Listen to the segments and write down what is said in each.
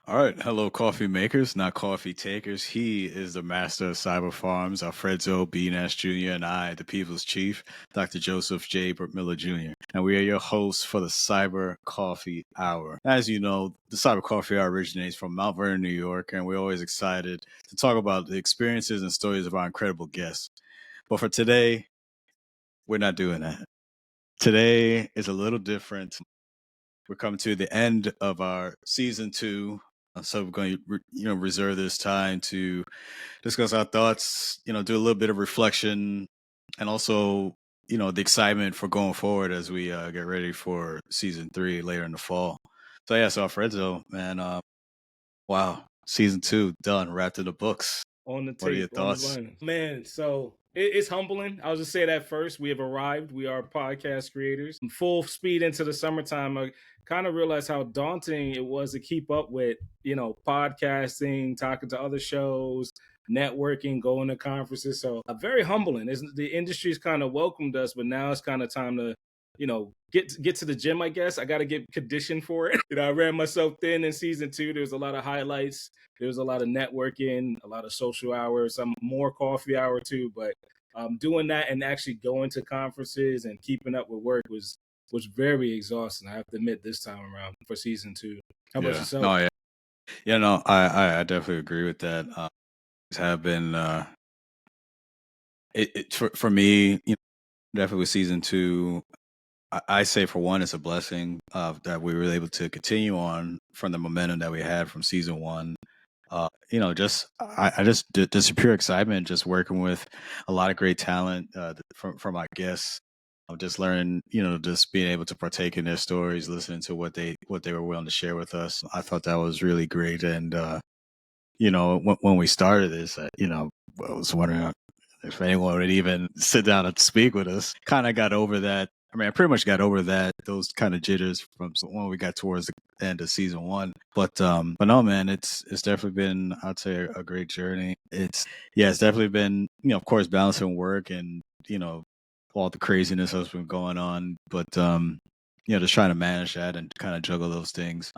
All right. Hello, coffee makers, not coffee takers. He is the master of cyber farms, Alfredzo B, Nash Jr., and I, the people's chief, Dr. Joseph J. Burt-Miller Jr. And we are your hosts for the Cyber Coffee Hour. As you know, the Cyber Coffee Hour originates from Mount Vernon, New York, and we're always excited to talk about the experiences and stories of our incredible guests. But for today, we're not doing that. Today is a little different. We're coming to the end of our season 2. So we're going to, reserve this time to discuss our thoughts, do a little bit of reflection and also, the excitement for going forward as we get ready for season 3 later in the fall. So Alfredo, man, wow, season 2 done, wrapped in the books. On the What are your tape, on the thoughts? vinyl. Man, so it's humbling. I'll just say that first. We have arrived. We are podcast creators. Full speed into the summertime. I kind of realized how daunting it was to keep up with, podcasting, talking to other shows, networking, going to conferences. So very humbling. The industry's kind of welcomed us, but now it's kind of time to get to the gym. I guess I got to get conditioned for it. I ran myself thin in season 2. There's a lot of highlights. There was a lot of networking, a lot of social hours, some more coffee hour too. But doing that and actually going to conferences and keeping up with work was very exhausting. I have to admit this time around for season 2. How about Yeah, yourself? no, yeah, yeah, no, I definitely agree with that. Have been for me, definitely with season 2. I say for one, it's a blessing that we were able to continue on from the momentum that we had from season 1. I just pure excitement, just working with a lot of great talent from our guests. Just learning, just being able to partake in their stories, listening to what they were willing to share with us. I thought that was really great. And when we started this, I was wondering if anyone would even sit down and speak with us. Kind of got over that. I mean, I pretty much got over those kind of jitters from when we got towards the end of season 1. But no, man, it's definitely been, I'd say, a great journey. It's definitely been, of course, balancing work and all the craziness that's been going on. But just trying to manage that and kind of juggle those things.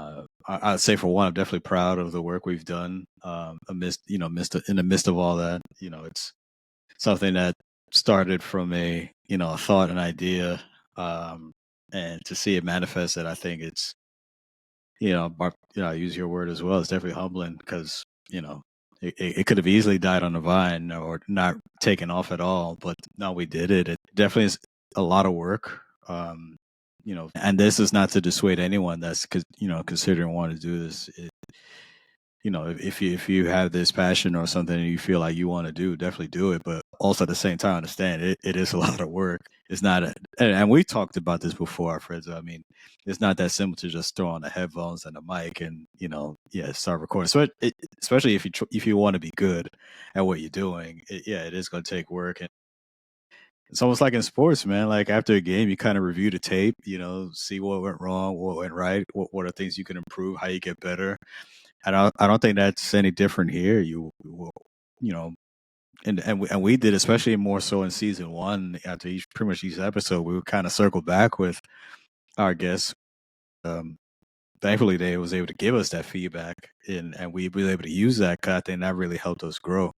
I'd say for one, I'm definitely proud of the work we've done amidst, in the midst of all that. It's something that started from a thought, an idea, and to see it manifested, I think it's I use your word as well. It's definitely humbling because it could have easily died on the vine or not taken off at all, but no, we did it. It definitely is a lot of work. And this is not to dissuade anyone that's considering wanting to do this. If you have this passion or something and you feel like you want to do, definitely do it. But also at the same time, understand it is a lot of work. It's not, and we talked about this before, our friends. I mean, it's not that simple to just throw on the headphones and the mic and start recording. So especially if you want to be good at what you're doing, it is going to take work. And it's almost like in sports, man. Like after a game, you kind of review the tape, see what went wrong, what went right, what are things you can improve, how you get better. I don't think that's any different here. You will, you know, and we did, especially more so in season 1. After pretty much each episode, we would kind of circle back with our guests. Um, Thankfully, they was able to give us that feedback, and we were able to use that. 'Cause I think that really helped us grow.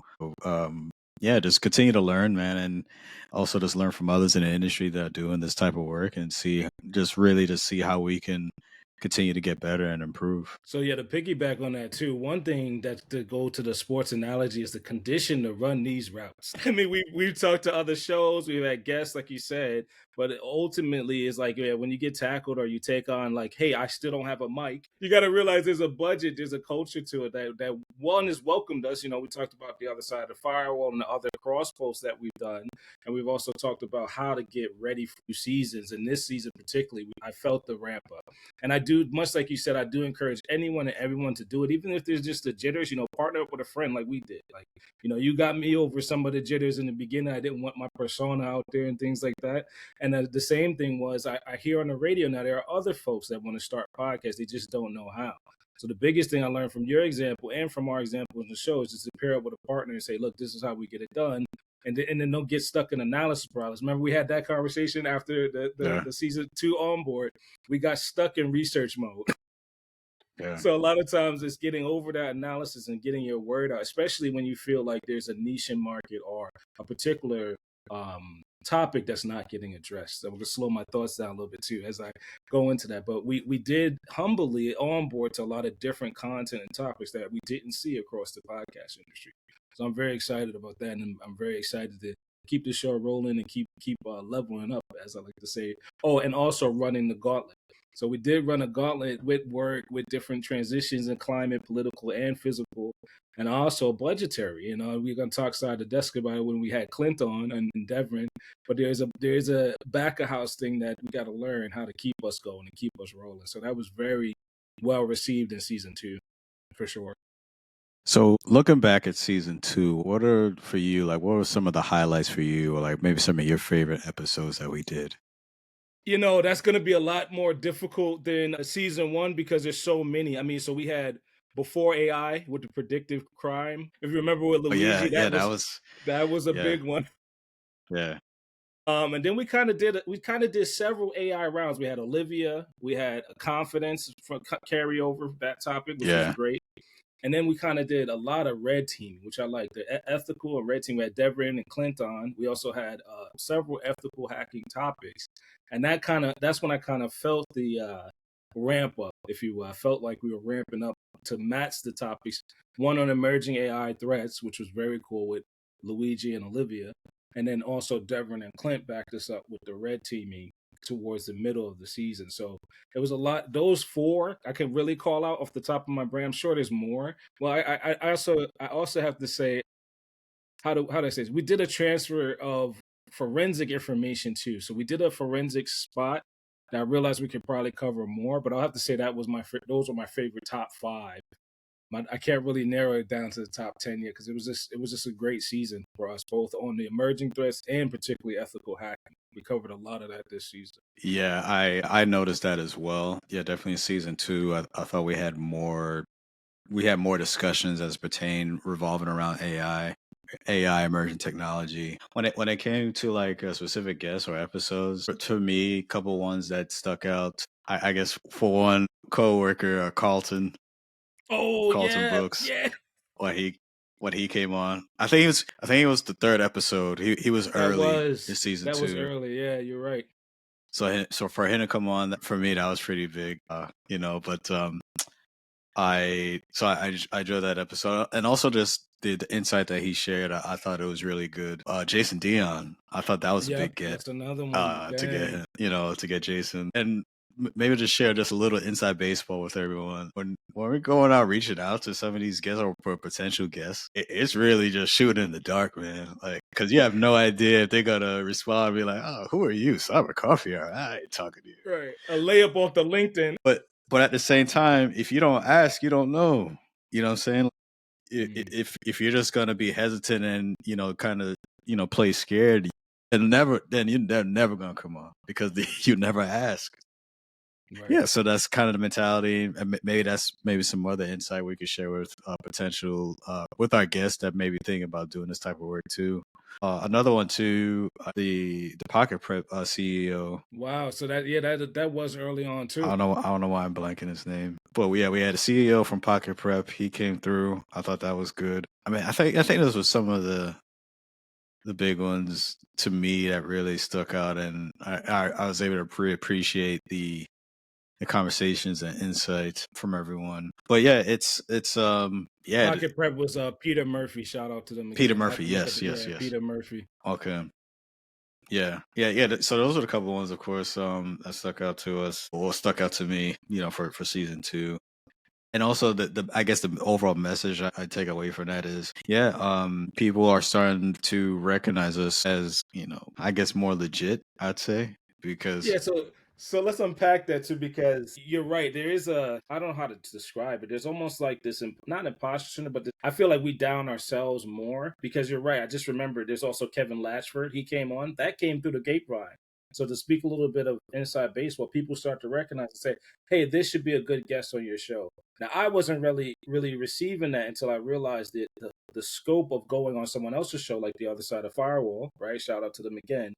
Just continue to learn, man, and also just learn from others in the industry that are doing this type of work, and see how we can continue to get better and improve. So yeah, to piggyback on that too, one thing that to go to the sports analogy is the condition to run these routes. I mean, we've talked to other shows, we've had guests, like you said, but it ultimately is like, yeah, when you get tackled or you take on like, hey, I still don't have a mic. You got to realize there's a budget, there's a culture to it that one has welcomed us. We talked about the other side of the firewall and the other cross posts that we've done, and we've also talked about how to get ready for seasons. And this season particularly, I felt the ramp up. And I do, much like you said, I do encourage anyone and everyone to do it, even if there's just the jitters, partner up with a friend like we did. Like, you got me over some of the jitters in the beginning. I didn't want my persona out there and things like that. And the same thing was, I hear on the radio now, there are other folks that want to start podcasts. They just don't know how. So the biggest thing I learned from your example and from our example in the show is just to pair up with a partner and say, look, this is how we get it done. And then don't get stuck in analysis paralysis. Remember, we had that conversation after Yeah. the season 2 onboard. We got stuck in research mode. Yeah. So a lot of times it's getting over that analysis and getting your word out, especially when you feel like there's a niche in market or a particular topic that's not getting addressed. So I'm gonna slow my thoughts down a little bit too as I go into that. But we did humbly onboard to a lot of different content and topics that we didn't see across the podcast industry. So I'm very excited about that, and I'm very excited to keep the show rolling and keep leveling up, as I like to say. Oh, and also running the gauntlet. So we did run a gauntlet with work, with different transitions in climate, political and physical, and also budgetary. You know, we're gonna talk side the desk about it when we had Clint on and Devin. But there's a back of house thing that we got to learn how to keep us going and keep us rolling. So that was very well received in season 2, for sure. So looking back at season 2, what are for you like what were some of the highlights for you or like maybe some of your favorite episodes that we did? You know, that's going to be a lot more difficult than season 1 because there's so many. I mean, so we had before AI with the predictive crime. If you remember with Oh yeah, Luigi, yeah, that was that was a yeah, big one. yeah, And then we kind of did several AI rounds. We had Olivia, we had a confidence from carryover that topic, which was yeah, great. And then we kind of did a lot of red teaming, which I like. The ethical and red team. We had Devin and Clint on. We also had several ethical hacking topics, and that's when I kind of felt the ramp up, if you will. I felt like we were ramping up to match the topics. One on emerging AI threats, which was very cool with Luigi and Olivia, and then also Devin and Clint backed us up with the red teaming towards the middle of the season. So it was a lot. Those four I can really call out off the top of my brain. I'm sure there's more. Well, I also have to say how do I say this? We did a transfer of forensic information too. So we did a forensic spot that I realized we could probably cover more, but I'll have to say that was those were my favorite top 5. I can't really narrow it down to the top 10 yet because it was just a great season for us both on the emerging threats and particularly ethical hacking. We covered a lot of that this season. yeah. I noticed that as well. Yeah, definitely in season 2. I thought we had more discussions as pertain revolving around AI emerging technology. When it came to like specific guests or episodes, to me, a couple ones that stuck out. I guess for one, coworker Oh Carlton yeah, Brooks yeah. when he came on. I think it was the third episode. He was That early in was season that was 2. early. Yeah, you're right. So for him to come on, for me that was pretty big. But I enjoyed that episode, and also just the insight that he shared. I thought it was really good. Jason Dion, I thought that was a Yep, big get. that's another one. To get Dang. him, to get Jason, and maybe just share just a little inside baseball with everyone. When we're going out reaching out to some of these guests or for potential guests, it's really just shooting in the dark, man. Like, because you have no idea if they're gonna respond and be like, "Oh, who are you? Cyber Coffee? All right, I ain't talking to you." Right. A layup off the LinkedIn. But at the same time, if you don't ask, you don't know. You know what I'm saying? Mm, If you're just gonna be hesitant and kind of play scared, they're never gonna come on because you never ask. right. Yeah, so that's kind of the mentality, and maybe that's maybe some other insight we could share with potential with our guests that maybe think about doing this type of work too. Another one too, the Pocket Prep CEO. Wow. So that was early on too. I don't know why I'm blanking his name. But yeah, we had a CEO from Pocket Prep. He came through. I thought that was good. I mean, I think those were some of the big ones to me that really stuck out, and I was able to appreciate the conversations and insights from everyone. But yeah, Pocket Prep was Peter Murphy. Shout out to them Peter again. I have Murphy. to look at Yes, it. yes, Yeah, yes. Peter Murphy. Okay. Yeah, yeah, yeah. So those are the couple ones, of course, that stuck out to us, or stuck out to me, for season 2. And also the I guess the overall message I take away from that is, yeah, people are starting to recognize us as, I guess more legit, I'd say, because Yeah, so let's unpack that too because you're right. There is I don't know how to describe it. There's almost like this not imposter syndrome, but I feel like we down ourselves more because you're right. I just remember there's also Kevin Latchford. He came on. That came through the grapevine. So to speak a little bit of inside baseball, people start to recognize and say, "Hey, this should be a good guest on your show." Now, I wasn't really receiving that until I realized that the scope of going on someone else's show, like the other side of firewall, right? Shout out to them again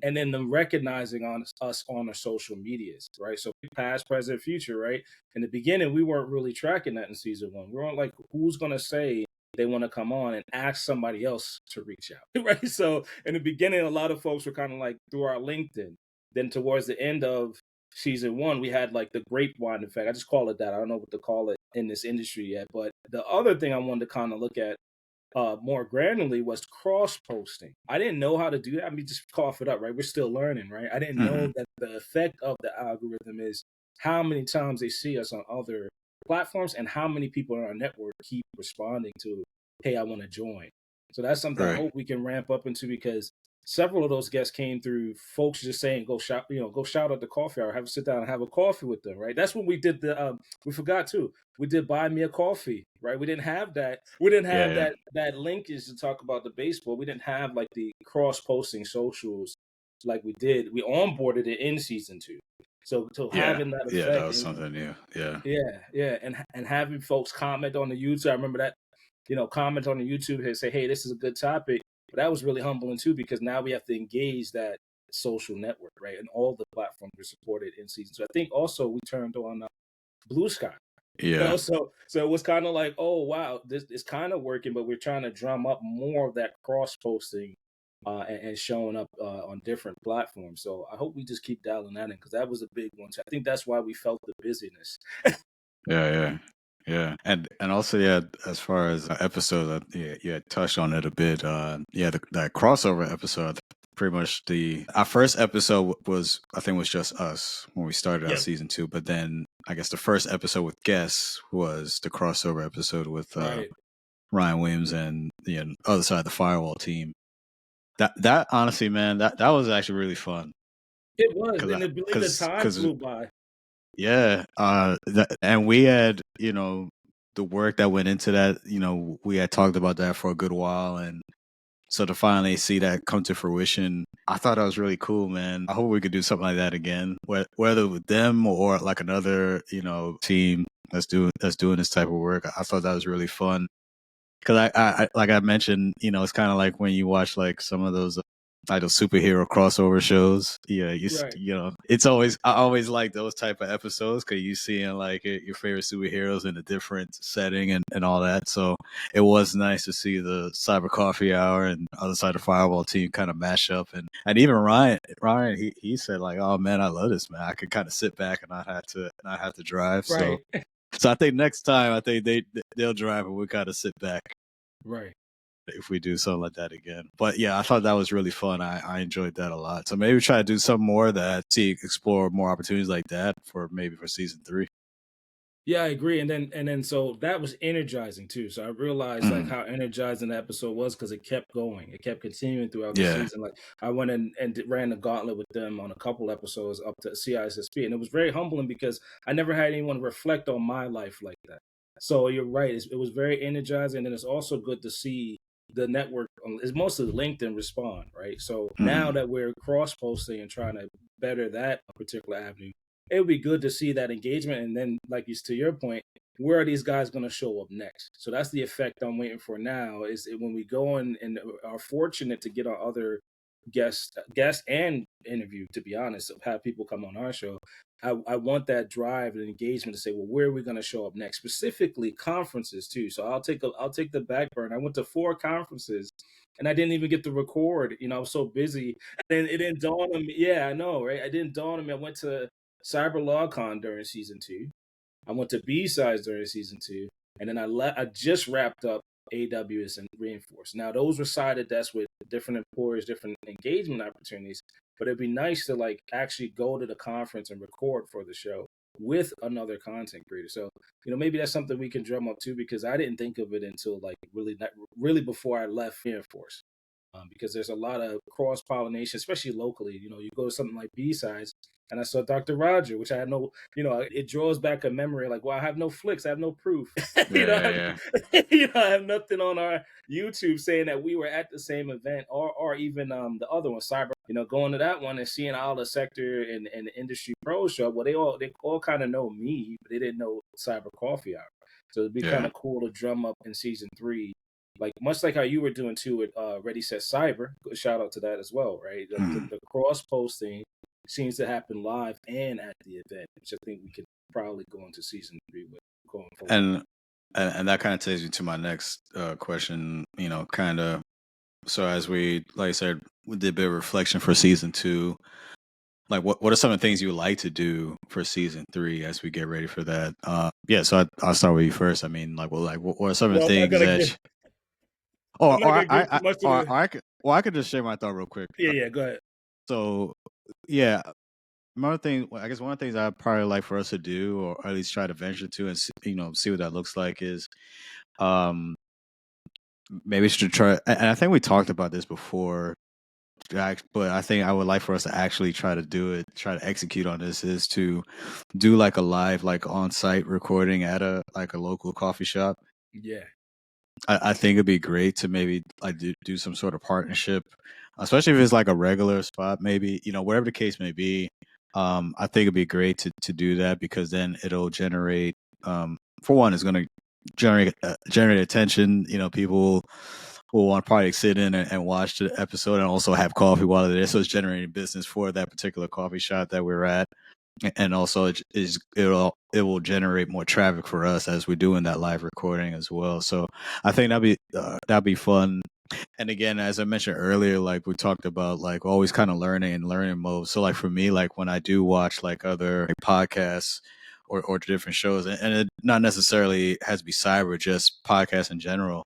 and then them recognizing on us on our social medias, right? So past, present, future, right? In the beginning, we weren't really tracking that in season one. We weren't like, who's gonna say they want to come on and ask somebody else to reach out, right? So in the beginning, a lot of folks were kind of like through our LinkedIn. Then towards the end of season one, we had like the grapevine effect. I just call it that. I don't know what to call it in this industry yet. But the other thing I wanted to kind of look at more granularly was cross posting. I didn't know how to do that. I mean, just cough it up, right? We're still learning, right? I didn't Hmm. know that the effect of the algorithm is how many times they see us on other platforms and how many people in our network keep responding to, hey, I want to join. So that's something I Right. hope we can ramp up into because several of those guests came through folks just saying, go shout, go shout out the coffee hour, have a sit down and have a coffee with them, right? That's when we did we forgot too. We did buy me a coffee, right? We didn't have that. We didn't Yeah, have yeah, that linkage to talk about the baseball. We didn't have like the cross posting socials like we did. We onboarded it in season two. So yeah, having that yeah. That effect, was something new. Yeah, yeah, and having folks comment on the YouTube. I remember that, comment on the YouTube and say, "Hey, this is a good topic." But that was really humbling too because now we have to engage that social network, right? And all the platforms are supported in season. So I think also we turned on Blue Sky. yeah, So it was kind of like, oh wow, this is kind of working, but we're trying to drum up more of that cross posting and showing up on different platforms. So I hope we just keep dialing that in because that was a big one. So I think that's why we felt the busyness. yeah, yeah, yeah. And also, yeah, as far as episodes, yeah, you had touched on it a bit. Yeah, that crossover episode. Pretty much our first episode was, I think, was just us when we started out Yeah, season two. But then I guess the first episode with guests was the crossover episode with right. Ryan Williams and the other side of the firewall team. That honestly, man, that was actually really fun It was, because and I believe the time because flew by. yeah, and we had the work that went into that. We had talked about that for a good while, and so to finally see that come to fruition, I thought that was really cool, man. I hope we could do something like that again, whether with them or like another team that's doing this type of work. I thought that was really fun. Because I like I mentioned, it's kind of like when you watch like some of those like those superhero crossover shows. Yeah, Right, it's always I always like those type of episodes because you seeing like your favorite superheroes in a different setting and all that. So it was nice to see the Cyber Coffee Hour and other side of the Fireball team kind of mash up and even Ryan he said like, oh man, I love this, man. I could kind of sit back and not have to drive. So right, so I think next time I think they'll drive and we kind of sit back right. if we do something like that again. But yeah, I thought that was really fun. I enjoyed that a lot. So maybe try to do some more of that. Explore more opportunities like that for season three. Yeah, I agree. And then so that was energizing too. So I realized like Mhm. how energizing the episode was because it kept going. It kept continuing throughout the Yeah, season. Like I went in and ran the gauntlet with them on a couple episodes up to CISSP. And it was very humbling because I never had anyone reflect on my life like that. So you're right. It was very energizing. And it's also good to see the network is mostly LinkedIn respond, right? So now mhm. that we're cross posting and trying to better that particular avenue, it would be good to see that engagement. And then, like you to your point, where are these guys going to show up next? So that's the effect I'm waiting for now. Is when we go and are fortunate to get on other guests and interview. To be honest, have people come on our show. I want that drive and engagement to say, well, where are we going to show up next? Specifically, conferences too. So I'll take the back burn. I went to 4 conferences, and I didn't even get to record. I was so busy, and it didn't dawn on me. Yeah, I know, right? It didn't dawn on me. I went to CyberLawCon during season two. I went to B sides during season two, and then I just wrapped up AWS and Reinforce. Now those were side of desks with different employers, different engagement opportunities. But it'd be nice to like actually go to the conference and record for the show with another content creator. So maybe that's something we can drum up too because I didn't think of it until like really before I left Reinforce. Because there's a lot of cross pollination, especially locally. You go to something like B sides, and I saw Dr. Roger, which I had no, it draws back a memory like, well, I have no flicks, I have no proof. Yeah, I have, yeah, I have nothing on our YouTube saying that we were at the same event, or even the other one, Cyber. Going to that one and seeing all the sector and the industry pros show up. Well, they all kind of know me, but they didn't know Cyber Coffee Hour. So it'd be kind yeah, of cool to drum up in season three like much like how you were doing too with Ready Set Cyber. Shout out to that as well, right? Like Mhm. the cross posting seems to happen live and at the event, which I think we could probably go into season 3 with going forward. And and that kind of takes me to my next question. Kind of. So as we, like I said, we did a bit of reflection for season 2. Like, what are some of the things you would like to do for season 3 as we get ready for that? Yeah. So I'll start with you first. I mean, what are some of the Well, things that? I'm not gonna give too I much to or the. I could well I could just share my thought real quick. Yeah, yeah. Go ahead. So yeah, another thing, I guess one of the things I'd probably like for us to do, or at least try to venture to, and see what that looks like, is um maybe should try. And I think we talked about this before, but I think I would like for us to actually try to do it, try to execute on this, is to do like a live, like on site recording at a local coffee shop. Yeah. I think it'd be great to maybe like do some sort of partnership, especially if it's like a regular spot, maybe, whatever the case may be. I think it'd be great to do that, because then it'll generate, for one, it's going to generate attention. People will want to probably sit in and watch the episode and also have coffee while they're there. So it's generating business for that particular coffee shop that we're at. And also it will generate more traffic for us as we're doing that live recording as well. So I think that'd be fun. And again, as I mentioned earlier, like we talked about, like always kind of learning and learning mode. So like for me, like when I do watch like other like, podcasts or different shows, and it not necessarily has to be cyber, just podcasts in general,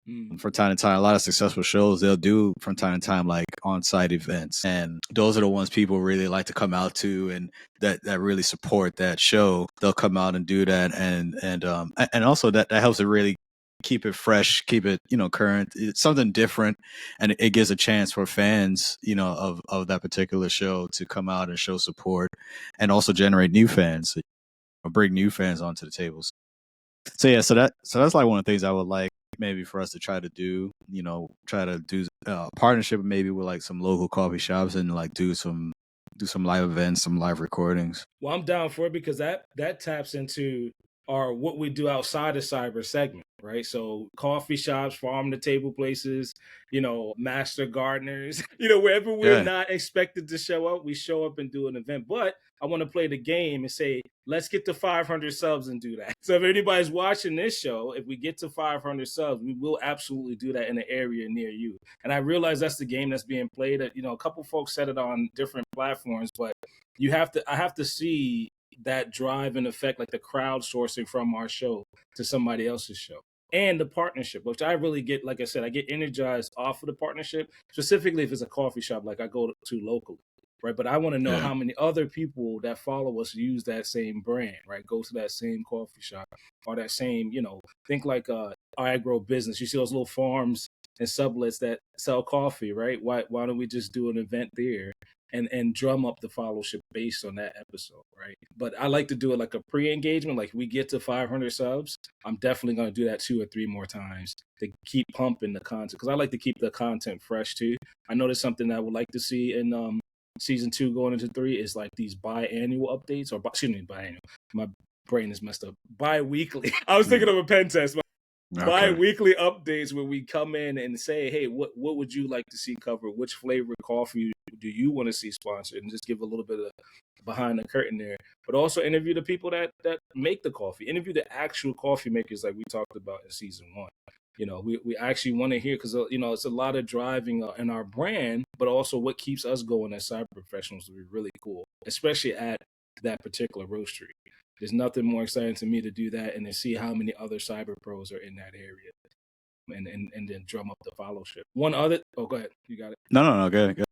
Mm. from time to time, a lot of successful shows, they'll do from time to time like on-site events, and those are the ones people really like to come out to, and that really support that show. They'll come out and do that, and also that helps to really keep it fresh, keep it current. It's something different, and it gives a chance for fans of that particular show to come out and show support, and also generate new fans, or bring new fans onto the tables. So yeah, so that's like one of the things I would like maybe for us to try to do. Try to do partnership maybe with like some local coffee shops, and like do some live events, some live recordings. Well, I'm down for it because that taps into our what we do outside of cyber segment, right? So coffee shops, farm to table places, master gardeners, wherever we're Yeah. not expected to show up, we show up and do an event. But I want to play the game and say, let's get to 500 subs and do that. So if anybody's watching this show, if we get to 500 subs, we will absolutely do that in an area near you. And I realize that's the game that's being played. A couple folks said it on different platforms, but I have to see that drive and effect, like the crowdsourcing from our show to somebody else's show, and the partnership, which I really get. Like I said, I get energized off of the partnership, specifically if it's a coffee shop like I go to locally, right? But I want to know Yeah. how many other people that follow us use that same brand, right? Go to that same coffee shop, or that same, think like agro business. You see those little farms and sublets that sell coffee, right? Why don't we just do an event there and drum up the followership based on that episode, right? But I like to do it like a pre-engagement. Like we get to 500 subs, I'm definitely going to do that 2 or 3 more times to keep pumping the content, because I like to keep the content fresh too. I know there's something that I would like to see in season 2 going into 3 is like these biannual updates, or excuse me, biannual. My brain is messed up. Bi-weekly. I was thinking Mhm. of a pen test. Okay. Bi-weekly updates where we come in and say, hey, what would you like to see covered? Which flavor coffee do you want to see sponsored? And just give a little bit of behind the curtain there. But also interview the people that make the coffee. Interview the actual coffee makers like we talked about in season 1. We actually want to hear, because it's a lot of driving in our brand, but also what keeps us going as cyber professionals to be really cool, especially at that particular roastery. There's nothing more exciting to me to do that and to see how many other cyber pros are in that area, and then drum up the fellowship. Go ahead. You got it. No, good, good.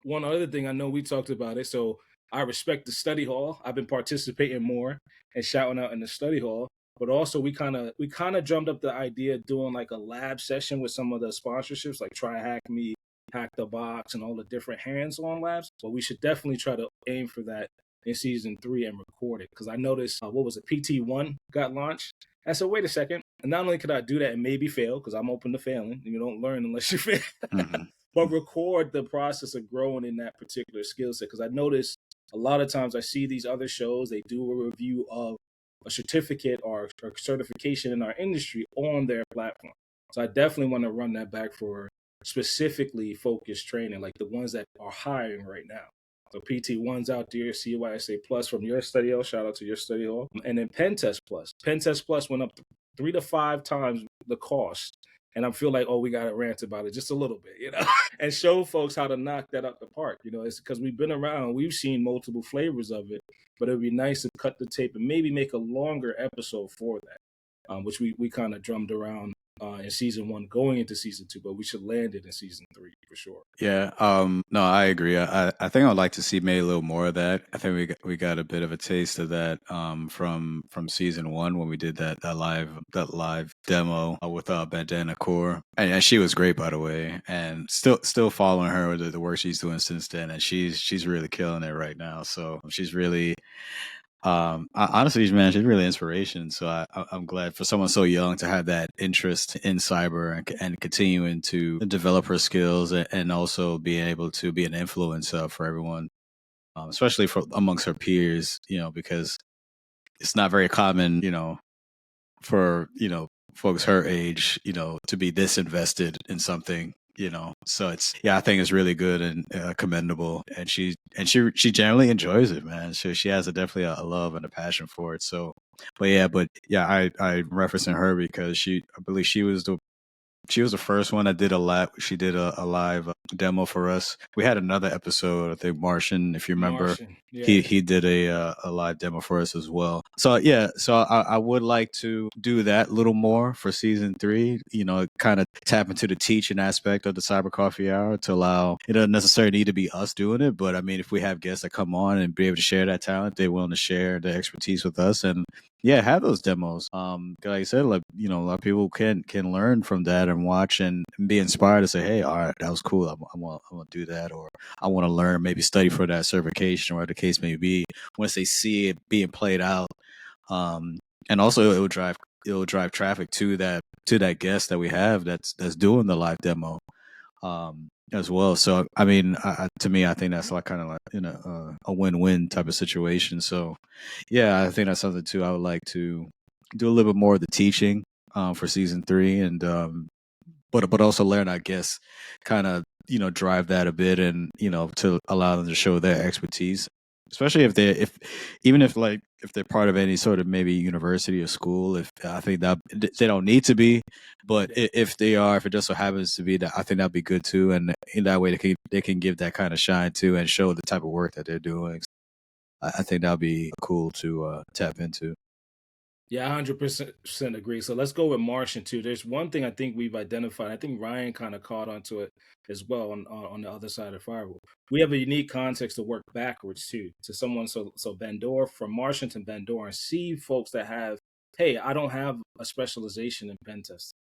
One other thing, I know we talked about it, so I respect the study hall. I've been participating more and shouting out in the study hall, but also we kind of drummed up the idea of doing like a lab session with some of the sponsorships, like Try Hack Me, Hack the Box, and all the different hands-on labs. But we should definitely try to aim for that in season 3 and record it, because I noticed what was it, PT1 got launched. I said, wait a second. And not only could I do that and maybe fail, because I'm open to failing, and you don't learn unless you fail. Hmm. But record the process of growing in that particular skill set. Because I notice a lot of times I see these other shows, they do a review of a certificate or certification in our industry on their platform. So I definitely want to run that back for specifically focused training, like the ones that are hiring right now. So PT1's out there, CYSA Plus from your study hall. Shout out to your study hall. And then Pen Test Plus. Pen Test Plus went up 3 to 5 times the cost. And I feel like, oh, we got to rant about it just a little bit, and show folks how to knock that up the park. It's because we've been around, we've seen multiple flavors of it, but it'd be nice to cut the tape and maybe make a longer episode for that, which we kind of drummed around in season 1 going into season 2, but we should land it in season 3 for sure. Yeah, no, I agree. I think I'd like to see maybe a little more of that. I think we got a bit of a taste of that from season 1 when we did that live demo with Bandana Core, and she was great, by the way, and still following her with the work she's doing since then, and she's really killing it right now. So she's really honestly, man, she's really inspiration. So I'm glad for someone so young to have that interest in cyber and continuing to develop her skills and also being able to be an influence for everyone, especially for amongst her peers. Because it's not very common, for folks her age, to be this invested in something. So I think it's really good and commendable, and she generally enjoys it, man. So she has definitely a love and a passion for it. So, but I referencing her because I believe she was the first one that did a live. She did a live demo for us. We had another episode, I think Martian, if you remember. Martian, yeah. He did a live demo for us as well. So I would like to do that a little more for season 3. Kind of tap into the teaching aspect of the Cyber Coffee Hour to allow. It doesn't necessarily need to be us doing it, but I mean, if we have guests that come on and be able to share that talent, they're willing to share their expertise with us, and have those demos. Like I said, like a lot of people can learn from that and watch and be inspired to say, hey, all right, that was cool. I want to do that, or I want to learn, maybe study for that certification, or the case may be. Once they see it being played out, and also it will drive traffic to that guest that we have that's doing the live demo. As well. So, I mean, to me, I think that's like kind of like a win-win type of situation. So, I think that's something too. I would like to do a little bit more of the teaching for season 3, and but also learn, I guess, kind of drive that a bit, and to allow them to show their expertise, especially if they're part of any sort of maybe university or school. If I think that they don't need to be, but if they are, if it just so happens to be, that I think that'd be good too, and in that way they can give that kind of shine too and show the type of work that they're doing. I think that'd be cool to tap into. Yeah, 100% agree. So let's go with Martian too. There's one thing I think we've identified. I think Ryan kind of caught onto it as well on the other side of the firewall. We have a unique context to work backwards too, to someone so Bandor, from Martian to Bandor, and see folks that have, hey, I don't have a specialization in pen testing.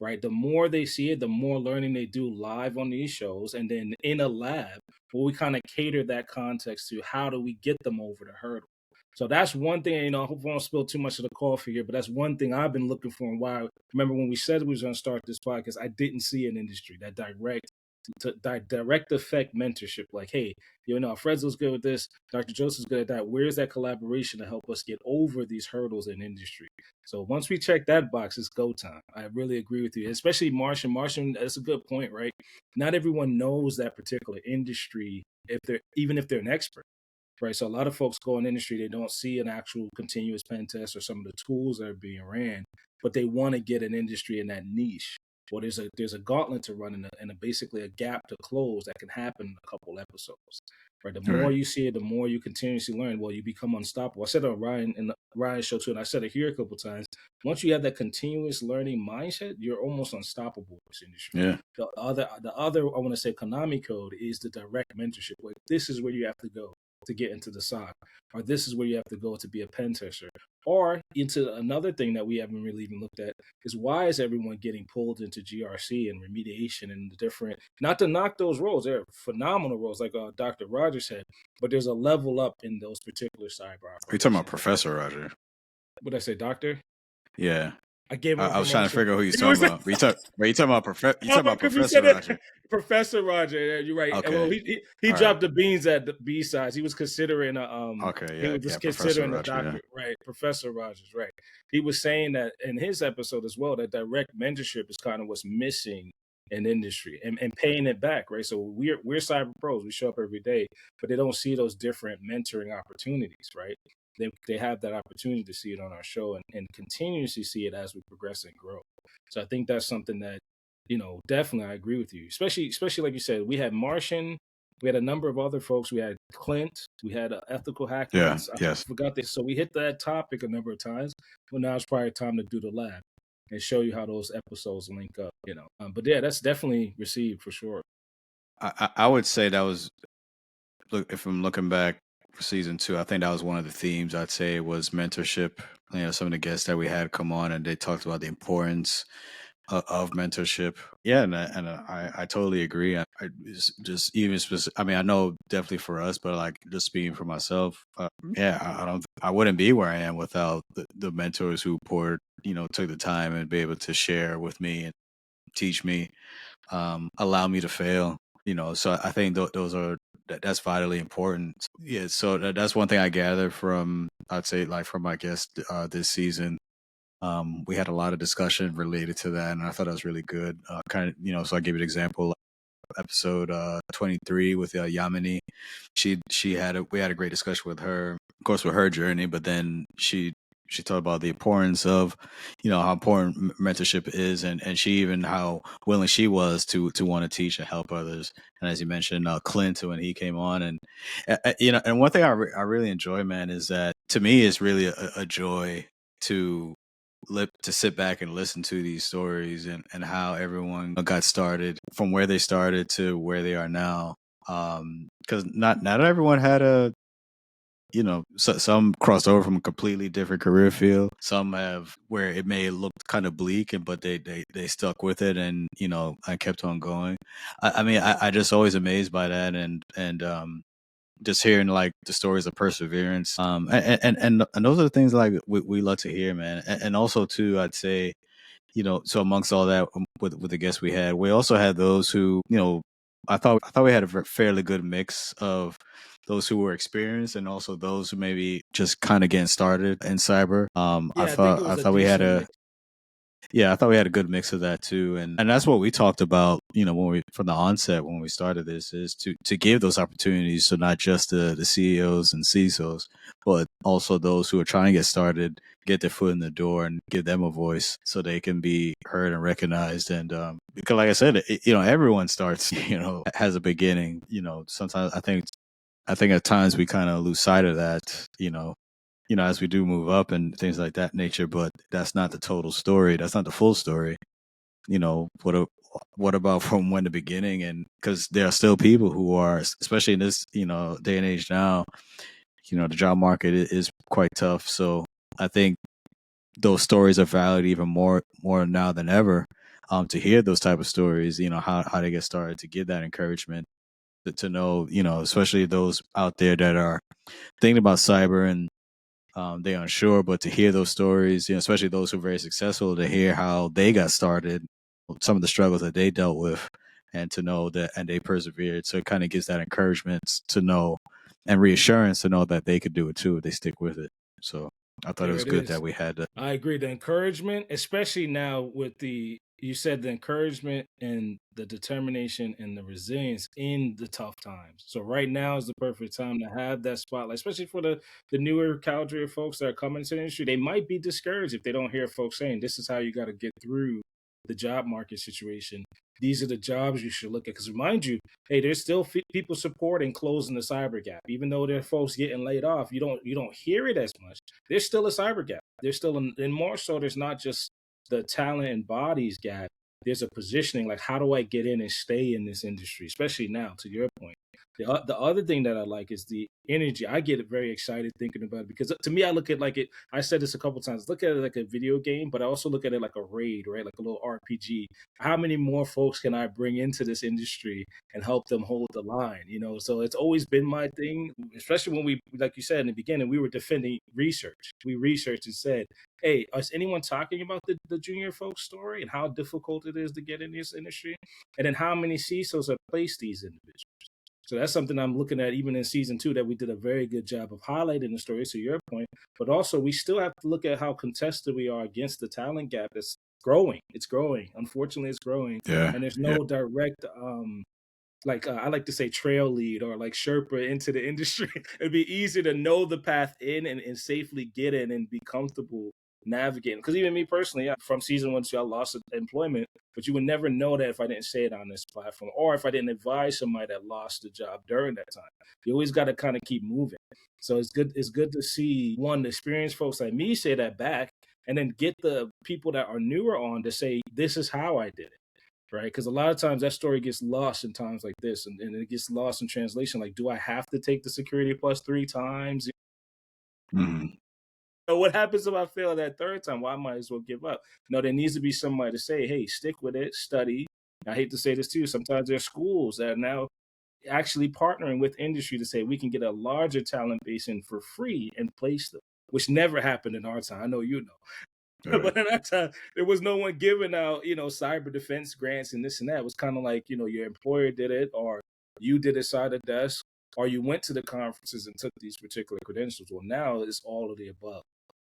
Right, the more they see it, the more learning they do live on these shows, and then in a lab, where we kind of cater that context to how do we get them over the hurdle. So that's one thing, I hope I don't spill too much of the coffee here, but that's one thing I've been looking for. And why, remember when we said we was going to start this podcast, I didn't see an industry that direct effect mentorship. Like, hey, Alfredo's good with this, Dr. Joseph's good at that. Where's that collaboration to help us get over these hurdles in industry? So once we check that box, it's go time. I really agree with you, especially Martian. Martian, that's a good point, right? Not everyone knows that particular industry, even if they're an expert. Right. So a lot of folks go in industry, they don't see an actual continuous pen test or some of the tools that are being ran, but they want to get an industry in that niche. Well, there's a gauntlet to run and basically a gap to close that can happen in a couple episodes. Right. The more you see it, the more you continuously learn. Well, you become unstoppable. I said on Ryan's show too, and I said it here a couple times. Once you have that continuous learning mindset, you're almost unstoppable in this industry. Yeah. The other I want to say Konami code is the direct mentorship. Like, this is where you have to go to get into the SOC, or this is where you have to go to be a pen tester, or into another thing that we haven't really even looked at is why is everyone getting pulled into GRC and remediation and the different, not to knock those roles, they're phenomenal roles like Dr. Roger said, but there's a level up in those particular cyber operations. Are you talking about Professor Roger? What did I say, doctor? Yeah. I gave him a I was trying to promotion. figure out who you're He talking was about. You talking about you talking about because you said Professor it, Roger? Professor Roger. Yeah, you're right. Well, Okay, he all right. dropped the beans at the B sides. He was considering a Okay, he yeah, was yeah, just Professor considering a Roger. Yeah, doctorate, right? Professor Rogers, right? He was saying that in his episode as well that direct mentorship is kind of what's missing in industry and paying it back, right? So we're cyber pros. We show up every day, but they don't see those different mentoring opportunities, right? They have that opportunity to see it on our show and continuously see it as we progress and grow. So I think that's something that, definitely I agree with you. Especially like you said, we had Martian, we had a number of other folks. We had Clint, we had ethical hacking. yeah, I yes. forgot this. So we hit that topic a number of times. Well, now it's probably time to do the lab and show you how those episodes link up. But yeah, that's definitely received for sure. I would say that was look if I'm looking back for season two. I think that was one of the themes. I'd say was mentorship. Some of the guests that we had come on and they talked about the importance of mentorship. Yeah, and I totally agree. Just even specific. I mean, I know definitely for us, but like just speaking for myself, yeah, I don't. I wouldn't be where I am without the mentors who poured, took the time and be able to share with me and teach me, allow me to fail. So I think those are that's vitally important. Yeah, so that's one thing I gather from I'd say like from my guest this season. We had a lot of discussion related to that, and I thought that was really good. Kind of, so I gave you an example. Episode 23 with Yamini, we had a great discussion with her, of course, with her journey, but then she talked about the importance of, how important mentorship is, and she even how willing she was to want to teach and help others. And as you mentioned, Clint when he came on, and and one thing I really enjoy, man, is that to me it's really a joy to to sit back and listen to these stories and how everyone got started from where they started to where they are now. Because not everyone had some crossed over from a completely different career field. Some have where it may look kind of bleak, but they stuck with it, and I kept on going. I mean, I just always amazed by that, and just hearing like the stories of perseverance, and those are the things like we love to hear, man. And also too, I'd say, so amongst all that, with the guests we had, we also had those who, I thought we had a fairly good mix of those who were experienced and also those who maybe just kind of getting started in cyber. I Yeah, I think thought it I was a thought we had decent a mix. yeah, I thought we had a good mix of that too, and that's what we talked about. When we from the onset when we started this is to give those opportunities, so not just the CEOs and CISOs, but also those who are trying to get started, get their foot in the door, and give them a voice so they can be heard and recognized. And because, like I said, everyone starts, has a beginning. Sometimes I think at times we kind of lose sight of that. As we do move up and things like that nature, but that's not the total story. That's not the full story. What about from when the beginning? And because there are still people who are, especially in this, day and age now, the job market is quite tough. So I think those stories are valid even more now than ever. To hear those type of stories, how they get started, to give that encouragement, to know, especially those out there that are thinking about cyber and they're unsure, but to hear those stories, especially those who are very successful, to hear how they got started, some of the struggles that they dealt with, and to know that, and they persevered. So it kind of gives that encouragement to know and reassurance to know that they could do it too if they stick with it. So I thought it There was it good is. that we had that. I agree. The encouragement, especially now with you said the encouragement and the determination and the resilience in the tough times. So right now is the perfect time to have that spotlight, especially for the newer cadre of folks that are coming into the industry. They might be discouraged if they don't hear folks saying this is how you got to get through the job market situation. These are the jobs you should look at. Because remind you, hey, there's still people supporting closing the cyber gap, even though there are folks getting laid off. You don't hear it as much. There's still a cyber gap. There's still and more so. There's not just the talent and bodies gap. There's a positioning like how do I get in and stay in this industry, especially now. To your point, The other thing that I like is the energy. I get very excited thinking about it because to me, I look at like it. I said this a couple times. Look at it like a video game, but I also look at it like a raid, right? Like a little RPG. How many more folks can I bring into this industry and help them hold the line? So it's always been my thing, especially when we, like you said in the beginning, we were defending research. We researched and said, "Hey, is anyone talking about the junior folks story and how difficult it is to get in this industry, and then how many CISOs have placed these individuals?" So that's something I'm looking at even in season 2, that we did a very good job of highlighting the story, to your point. But also we still have to look at how contested we are against the talent gap that's growing. It's growing. Unfortunately, it's growing. Yeah, And there's yeah. no direct like I like to say trail lead or like Sherpa into the industry. It'd be easier to know the path in and safely get in and be comfortable navigating. Because even me personally, from season 1 to I lost employment, but you would never know that if I didn't say it on this platform or if I didn't advise somebody that lost the job during that time. You always got to kind of keep moving. So it's good. It's good to see one experienced folks like me say that back, and then get the people that are newer on to say, "This is how I did it." Right? Because a lot of times that story gets lost in times like this, and it gets lost in translation. Like, do I have to take the security plus 3 times? Mhm. What happens if I fail that third time? Well, I might as well give up. No, there needs to be somebody to say, hey, stick with it, study. I hate to say this too. Sometimes there's schools that are now actually partnering with industry to say we can get a larger talent base in for free and place them, which never happened in our time. I know you know. Right. But in that time, there was no one giving out, cyber defense grants and this and that. It was kind of like, your employer did it, or you did it side of the desk, or you went to the conferences and took these particular credentials. Well, now it's all of the above.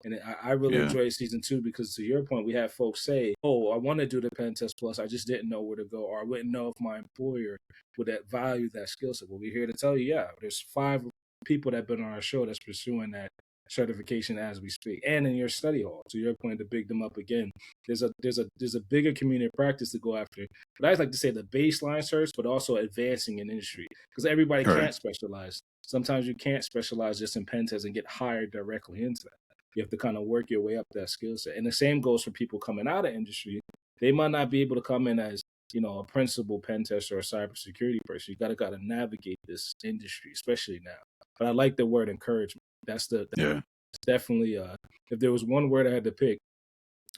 And I really Yeah. enjoyed season 2 because, to your point, we had folks say, "Oh, I want to do the pen test plus. I just didn't know where to go, or I wouldn't know if my employer would value that skill set." Well, we're here to tell you, yeah, there's 5 people that have been on our show that's pursuing that certification as we speak, and in your study hall. To your point, to big them up again, there's a bigger community of practice to go after. But I like to say the baseline search, but also advancing in industry, because everybody Right. can't specialize. Sometimes you can't specialize just in pen tests and get hired directly into that. You have to kind of work your way up that skill set. And the same goes for people coming out of industry. They might not be able to come in as a principal pen tester or cybersecurity person. You gotta navigate this industry, especially now. But I like the word encouragement. That's Yeah. definitely if there was one word I had to pick,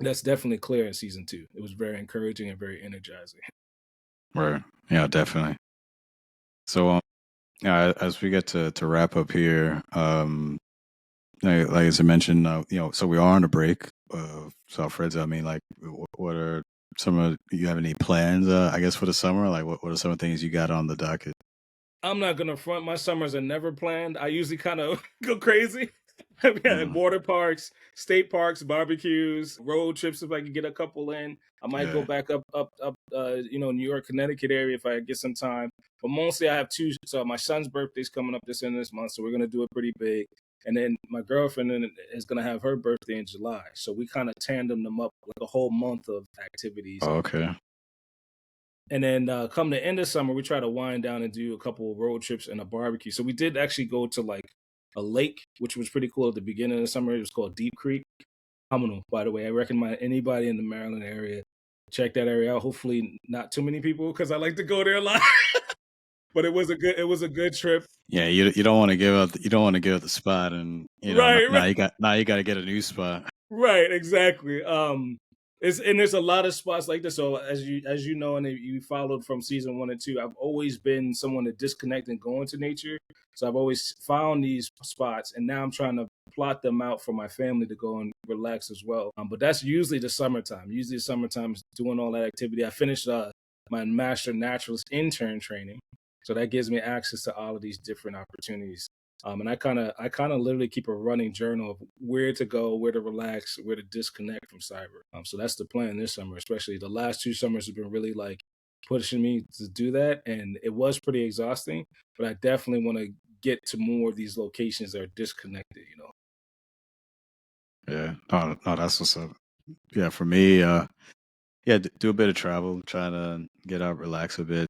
that's definitely clear in season 2. It was very encouraging and very energizing. Right. Yeah, definitely. So, yeah, as we get to wrap up here, like as I mentioned, so we are on a break. So, Alfredo, I mean, like, what are some of you have any plans? I guess for the summer, like, what are some of the things you got on the docket? I'm not gonna front. My summers are never planned. I usually kind of go crazy. Yeah, Mhm. water parks, state parks, barbecues, road trips if I can get a couple in. I might go Yeah. back up, New York, Connecticut area if I get some time. But mostly I have two. So my son's birthday's coming up this end of this month, so we're gonna do it pretty big. And then my girlfriend is gonna have her birthday in July, so we kind of tandem them up like a whole month of activities. Oh, okay. And then come the end of summer, we try to wind down and do a couple of road trips and a barbecue. So we did actually go to like a lake, which was pretty cool at the beginning of the summer. It was called Deep Creek. Phenomenal, by the way. I recommend anybody in the Maryland area check that area out. Hopefully, not too many people because I like to go there a lot. But it was a good trip. Yeah, you don't want to give up you don't want to give up the spot, and Right, now right. you got to get a new spot. Right, exactly. There's a lot of spots like this. So as you know, and you followed from season 1 and 2, I've always been someone to disconnect and go into nature. So I've always found these spots, and now I'm trying to plot them out for my family to go and relax as well. But that's usually the summertime. Usually the summertime is doing all that activity. I finished my master naturalist intern training, so that gives me access to all of these different opportunities. And I kind of literally keep a running journal of where to go, where to relax, where to disconnect from cyber. So that's the plan this summer, especially the last 2 summers have been really like pushing me to do that, and it was pretty exhausting. But I definitely want to get to more of these locations that are disconnected. Yeah. No, no, that's what's up. Yeah, for me, yeah, do a bit of travel, try to get out, relax a bit.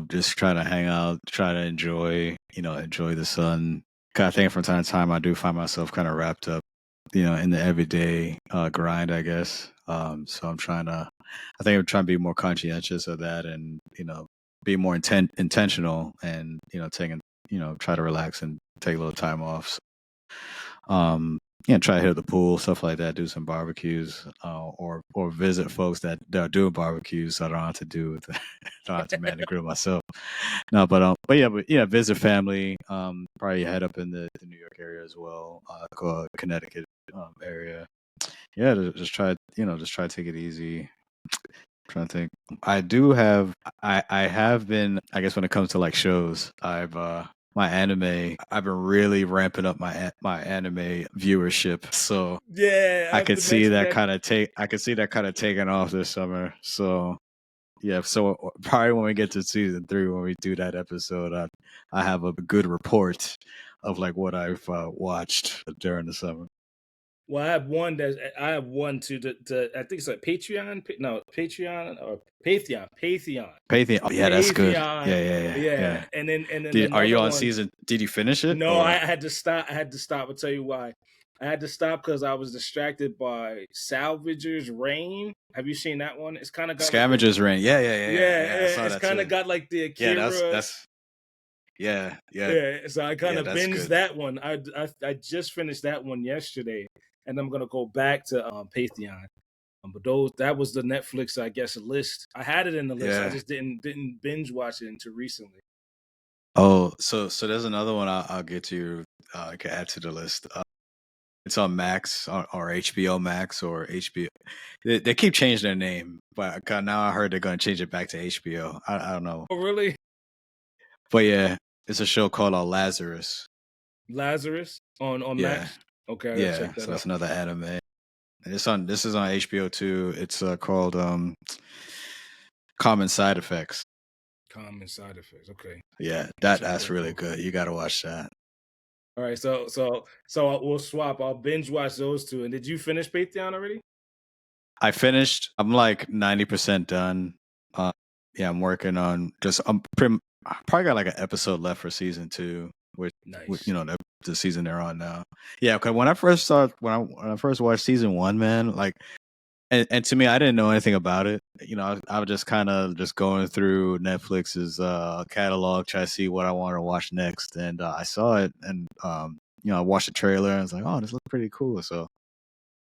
Just try to hang out, try to enjoy the sun. Kind of thing from time to time, I do find myself kind of wrapped up, in the everyday grind, I guess. So I think I'm trying to be more conscientious of that, and be more intentional, and try to relax and take a little time off. Try to hit the pool, stuff like that. Do some barbecues, or visit folks that are doing barbecues, so I don't have to don't have to man the grill myself. No, but yeah, visit family. Probably head up in the New York area as well, Connecticut area. Yeah, just try to take it easy. Trying to think. I have been, I guess when it comes to like shows, I've been really ramping up my anime viewership. So Yeah, I I have could to see mention that that. kind of taking off this summer. So yeah, so probably when we get to season 3, when we do that episode, I have a good report of like what I've watched during the summer. Well, I have one to I think it's like Patreon or Patreon. Patreon. Oh, yeah, that's good. Patreon. Yeah. Yeah, and then Are you another on one. season? Did you finish it No, or I had to stop. I had to stop. I'll tell you why. I had to stop because I was distracted by Salvager's Reign. Have you seen that one? It's kind of got like the Scavenger's Ring? Yeah. I saw it's that kind of too. got like the Yeah, Akira. yeah, Yeah, so I kind yeah. of That's binged good. that one. I just finished that one yesterday, and I'm gonna go back to Patreon. But that was the Netflix, I guess, list. I had it in the list. I Yeah. just didn't binge watch it until recently. Oh, so there's another one I'll get to. I can add to the list. It's on Max, or HBO Max, or HBO. They keep changing their name, but now I heard they're going to change it back to HBO. I don't know, Oh, really? but yeah, it's a show called Lazarus. Lazarus on Yeah, Max. Okay, I gotta check yeah. that So out. that's another anime. And this is on HBO too. It's called Common Side Effects. Common side effects. Okay, Yeah, check that's those really both good. out. You got to watch that. All right, so we'll swap. I'll binge watch those two. And did you finish Patreon already? I finished. I'm like 90% done. Uh, yeah, I'm working on just. I probably got like an episode left for season 2, which Nice. the season they're on now. Yeah, because when I first started, when I first watched season 1, man, like, and to me, I didn't know anything about it. I was just kind of just going through Netflix's catalog, try to see what I want to watch next, and I saw it, and I watched the trailer, and I was like, oh, this looks pretty cool. So,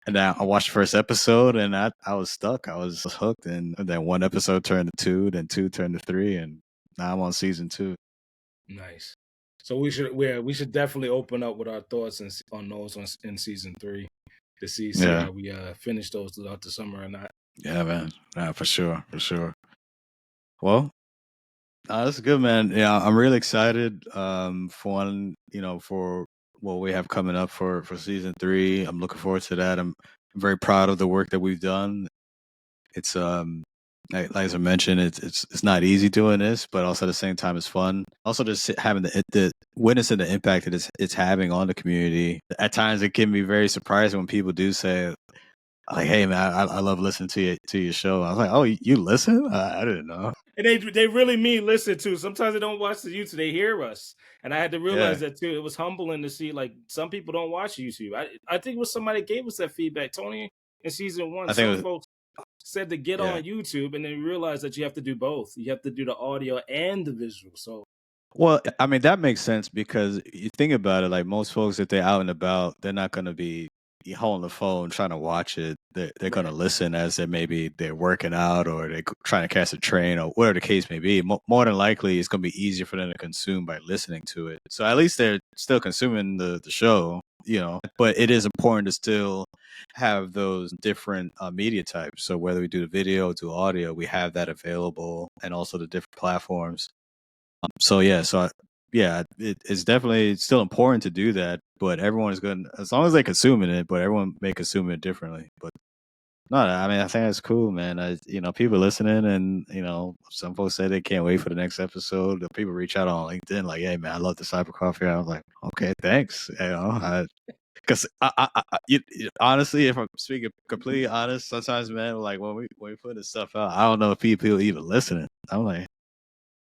and then I watched the first episode, and I was stuck. I was hooked, and then one episode turned to 2, then 2 turned to 3, and now I'm on season 2. Nice. So we should definitely open up with our thoughts on those in season 3 to see Yeah, how we finish those throughout the summer or not. yeah, man, for sure, for sure. Well, that's good, man. Yeah, I'm really excited. For what we have coming up for season 3. I'm looking forward to that. I'm very proud of the work that we've done. It's like as I mentioned, it's not easy doing this, but also at the same time, it's fun. Also, just having the witnessing the impact that it's having on the community. At times, it can be very surprising when people do say, like, "Hey, man, I love listening to your show." I was like, "Oh, you listen? I didn't know." And they really mean listen too. Sometimes they don't watch the YouTube; they hear us, and I had to realize Yeah, that too. It was humbling to see like some people don't watch YouTube. I think it was somebody gave us that feedback, Tony, in season 1. I think Some it was. folks said to get Yeah. on YouTube, and then realize that you have to do both. You have to do the audio and the visual. So Well, I mean, that makes sense because you think about it, like most folks, if they're out and about, they're not going to be holding the phone trying to watch it. They're going to right, listen as they're working out, or they're trying to catch a train, or whatever the case may be. More than likely, it's going to be easier for them to consume by listening to it. So at least they're still consuming the show, but it is important to still have those different media types. So whether we do the video, do audio, we have that available, and also the different platforms. So yeah, it's definitely still important to do that, but everyone is good as long as they're consuming it. But everyone may consume it differently. But no, I mean, I think that's cool, man. People listening, and some folks say they can't wait for the next episode. The people reach out on LinkedIn like, "Hey, man, I love the Cyber Coffee." I was like, "Okay, thanks." Because honestly, if I'm speaking completely honest, sometimes, man, like when we put this stuff out, I don't know if people even listening. I'm like,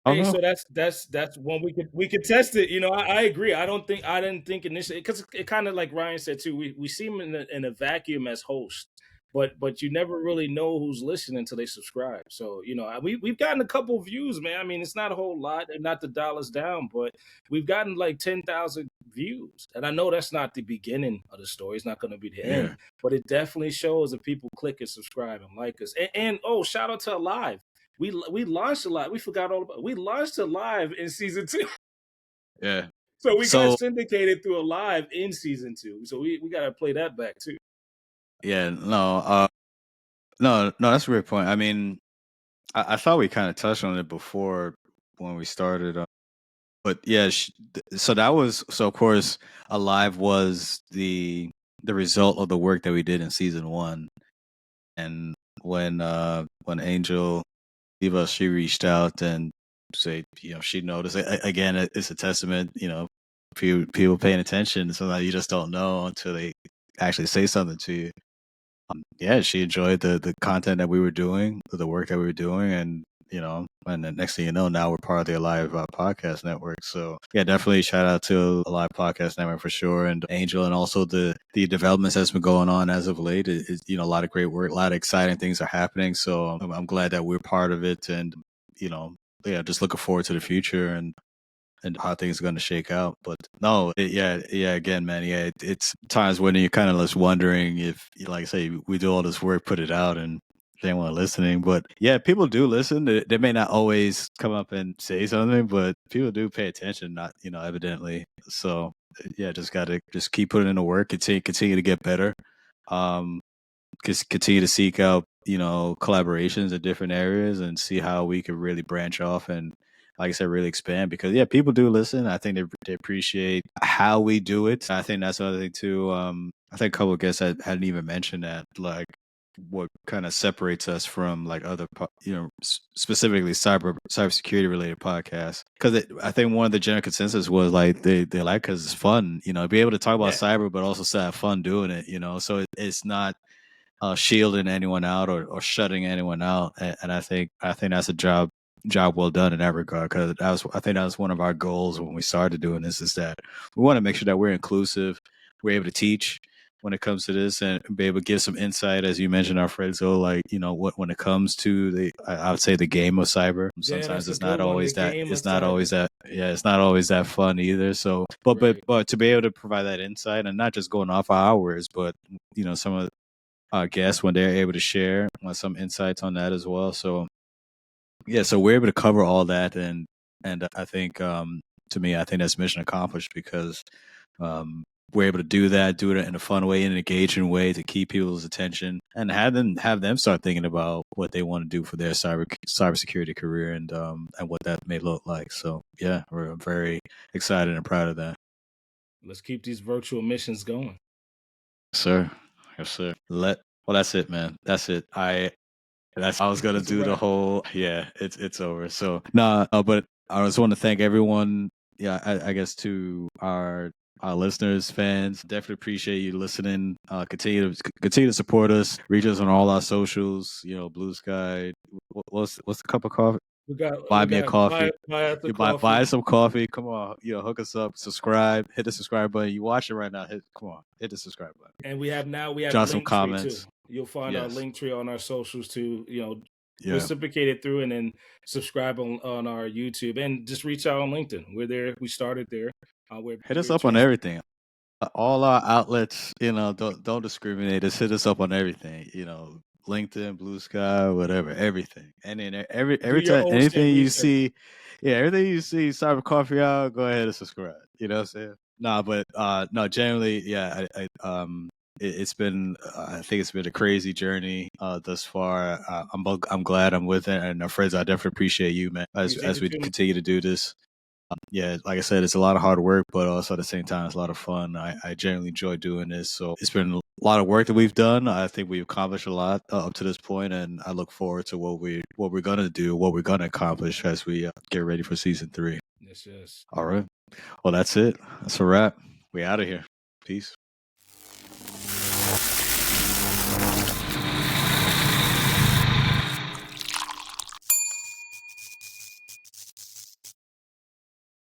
I don't hey, know. so that's one we could test it. I agree. I didn't think initially because it kind of like Ryan said too. We seem in a vacuum as hosts. but you never really know who's listening until they subscribe. So we've gotten a couple views, man. I mean, it's not a whole lot, and not the dollars down, but we've gotten like 10,000 views, and I know that's not the beginning of the story. It's not going to be the end, Yeah. but it definitely shows that people click and subscribe and like us. And oh, shout out to Alive. We launched a live. We forgot all about. We launched a live in season 2. Yeah. So we got So syndicated through a live in season 2. So we got to play that back too. yeah, no, that's a great point. I mean, I thought we kind of touched on it before when we started, but yeah. So that was so. Of course, Alive was the result of the work that we did in season 1, and when Angel Eva, she reached out and say, she noticed. Again, it's a testament, people paying attention. Sometimes you just don't know until they actually say something to you. Yeah, she enjoyed the content that we were doing, the work that we were doing, and the next thing you know, now we're part of the Alive Podcast Network. So yeah, definitely shout out to Alive Podcast Network for sure, and Angel, and also the developments that's been going on as of late. A lot of great work, a lot of exciting things are happening. So I'm glad that we're part of it, and you know, yeah, just looking forward to the future and how things are going to shake out. But no, yeah, again, man, yeah, it's times when you're kind of just wondering if, like I say, we do all this work, put it out, and they weren't listening. But yeah, people do listen. They may not always come up and say something, but people do pay attention. Not, evidently. So yeah, just gotta just keep putting in the work, continue to get better. Um, just continue to seek out, collaborations in different areas and see how we could really branch off and, like I said, really expand. Because yeah, people do listen. I think they appreciate how we do it. I think that's another thing too. I think a couple of guests hadn't even mentioned that, like what kind of separates us from like other, specifically cybersecurity related podcasts. Because I think one of the general consensus was like they like because it's fun, be able to talk about Yeah. cyber, but also still have fun doing it. So it's not shielding anyone out or shutting anyone out. And I think that's a job well done in that regard, because I think that was one of our goals when we started doing this, is that we want to make sure that we're inclusive, we're able to teach when it comes to this, and be able to give some insight, as you mentioned, Alfredzo, like what when it comes to I would say the game of cyber. Yeah, Sometimes that's a it's good not one. The always that game of it's not cyber. always that yeah, it's not always that fun either. So Right. but to be able to provide that insight, and not just going off our words, but some of guests when they're able to share some insights on that as well. So yeah, so we're able to cover all that, and I think to me, I think that's mission accomplished, because um, we're able to do it in a fun way, in an engaging way, to keep people's attention and have them start thinking about what they want to do for their cybersecurity career, and what that may look like. So yeah, we're very excited and proud of that. Let's keep these virtual missions going. Yes, sir. Yes, sir. Well, that's it, man. That's it. I was gonna That's a do the wrap. whole, yeah. It's over. So no, but I just want to thank everyone. Yeah, I guess to our listeners, fans. Definitely appreciate you listening. Continue to support us. Reach us on all our socials. Blue Sky. What's the cup of coffee? We got Buy we me a got coffee. buy us the You buy coffee, some coffee. Come on, hook us up. Subscribe. Hit the subscribe button. You watching right now? Come on, hit the subscribe button. and we have a Drop some link tree too. comments. You'll find our Yes. link tree on our socials too. Yeah. Reciprocate it through, and then subscribe on our YouTube, and just reach out on LinkedIn. We're there. We started there. Hit us We're up on changing. everything. All our outlets, don't discriminate. Just hit us up on everything. LinkedIn, Blue Sky, whatever, everything. And then Do every your time own anything you research. see, yeah, everything you see, Cyber Coffee Hour, go ahead and subscribe. You know what I'm saying? No, but no, generally, yeah, it's been, I think it's been a crazy journey thus far. I'm glad I'm with it, and friends, I definitely appreciate you, man, Appreciate as it we too. continue to do this. Yeah, like I said, it's a lot of hard work, but also at the same time, it's a lot of fun. I genuinely enjoy doing this. So it's been a lot of work that we've done. I think we've accomplished a lot up to this point, and I look forward to what we're gonna do, what we're gonna accomplish as we get ready for season 3. Yes, yes. All right. Well, that's it. That's a wrap. We out of here. Peace.